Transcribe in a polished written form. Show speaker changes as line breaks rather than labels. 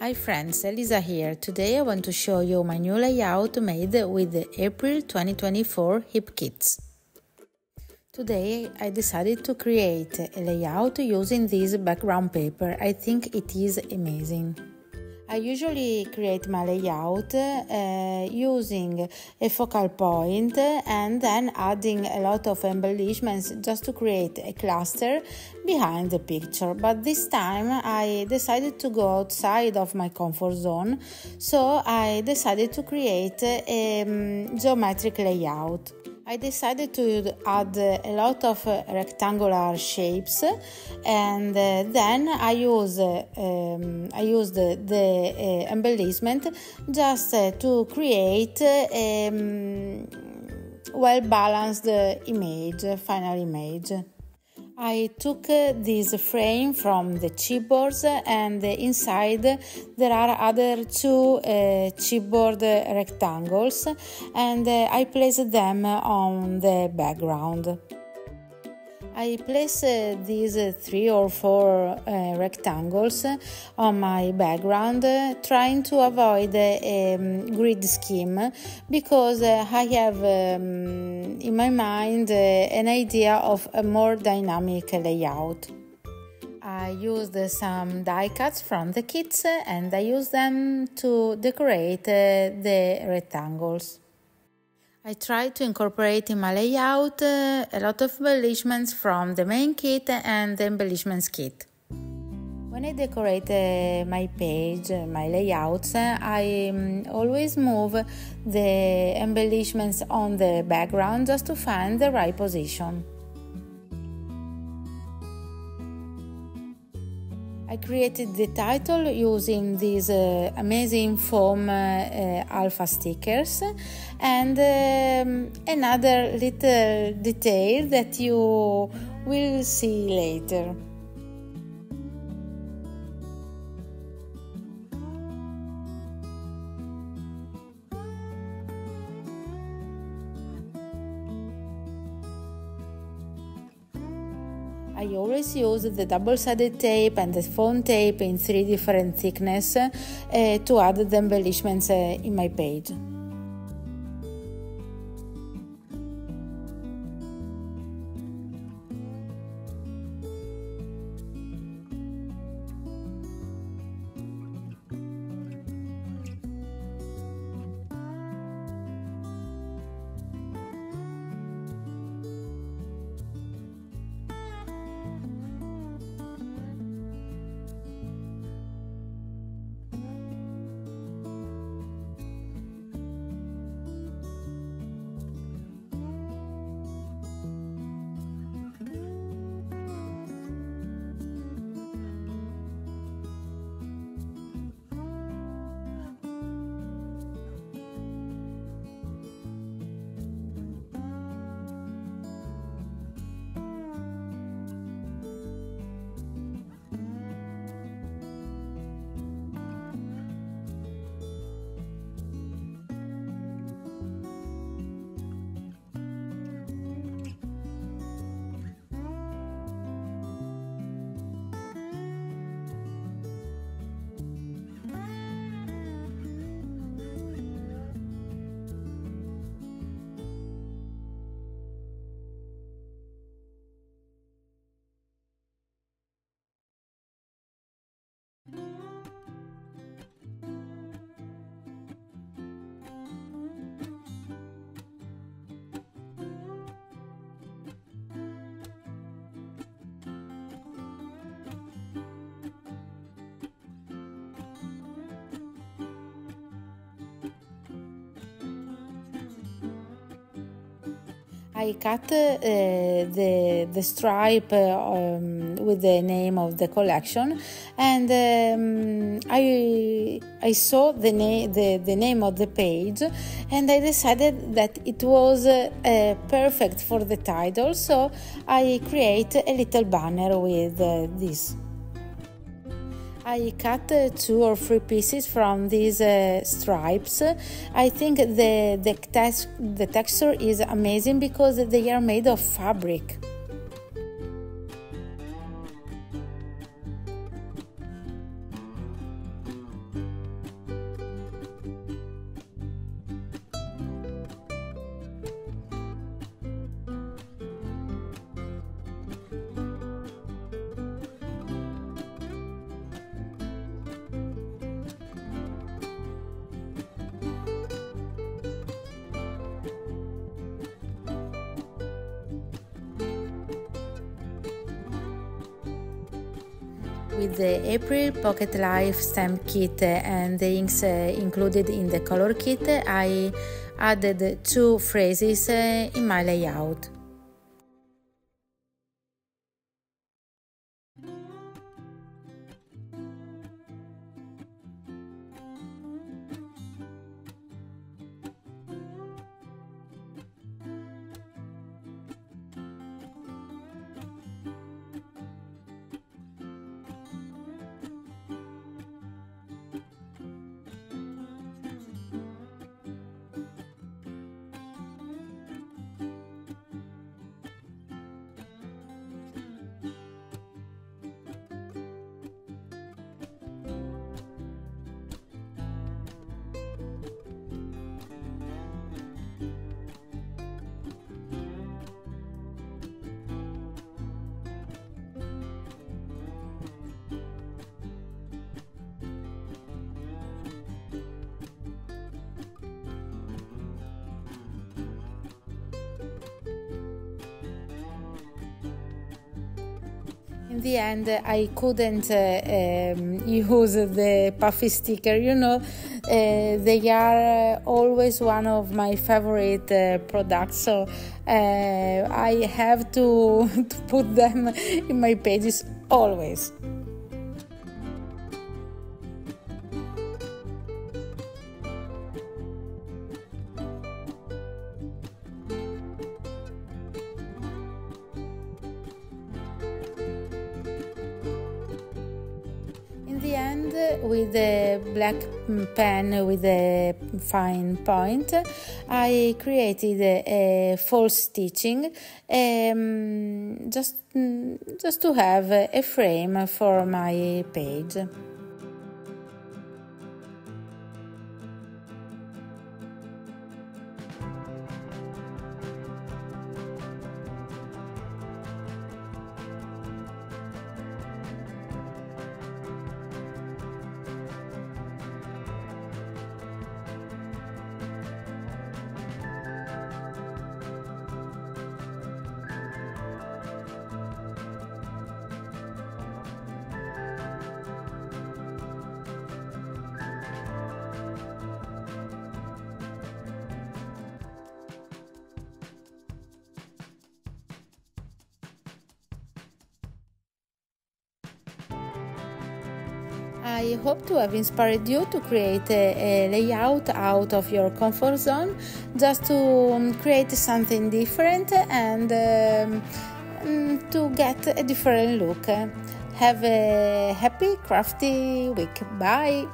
Hi friends, Elisa here. Today I want to show you my new layout made with the April 2024 hip kits. Today I decided to create a layout using this background paper. I think it is amazing. I usually create my layout using a focal point and then adding a lot of embellishments just to create a cluster behind the picture. But this time I decided to go outside of my comfort zone, so I decided to create a geometric layout. I decided to add a lot of rectangular shapes, and then I used the embellishment just to create a well-balanced final image. I took this frame from the chipboards, and inside there are other two chipboard rectangles, and I placed them on the background. I placed these 3 or 4 rectangles on my background, trying to avoid a grid scheme, because I have in my mind an idea of a more dynamic layout. I used some die cuts from the kits and I used them to decorate the rectangles. I tried to incorporate in my layout a lot of embellishments from the main kit and the embellishments kit. When I decorate my page, my layouts, I always move the embellishments on the background just to find the right position. I created the title using these amazing foam alpha stickers, and another little detail that you will see later. I always use the double-sided tape and the foam tape in 3 different thicknesses to add the embellishments in my page. I cut the stripe with the name of the collection, and I saw the name of the page, and I decided that it was perfect for the title, so I create a little banner with this. I cut 2 or 3 pieces from these stripes. I think the texture is amazing because they are made of fabric. With the April Pocket Life stamp kit and the inks included in the color kit, I added 2 phrases in my layout. In the end, I couldn't use the puffy sticker, they are always one of my favorite products, so I have to put them in my pages always. In the end, with the black pen with a fine point, I created a false stitching just to have a frame for my page. I hope to have inspired you to create a layout out of your comfort zone, just to create something different and to get a different look. Have a happy, crafty week. Bye!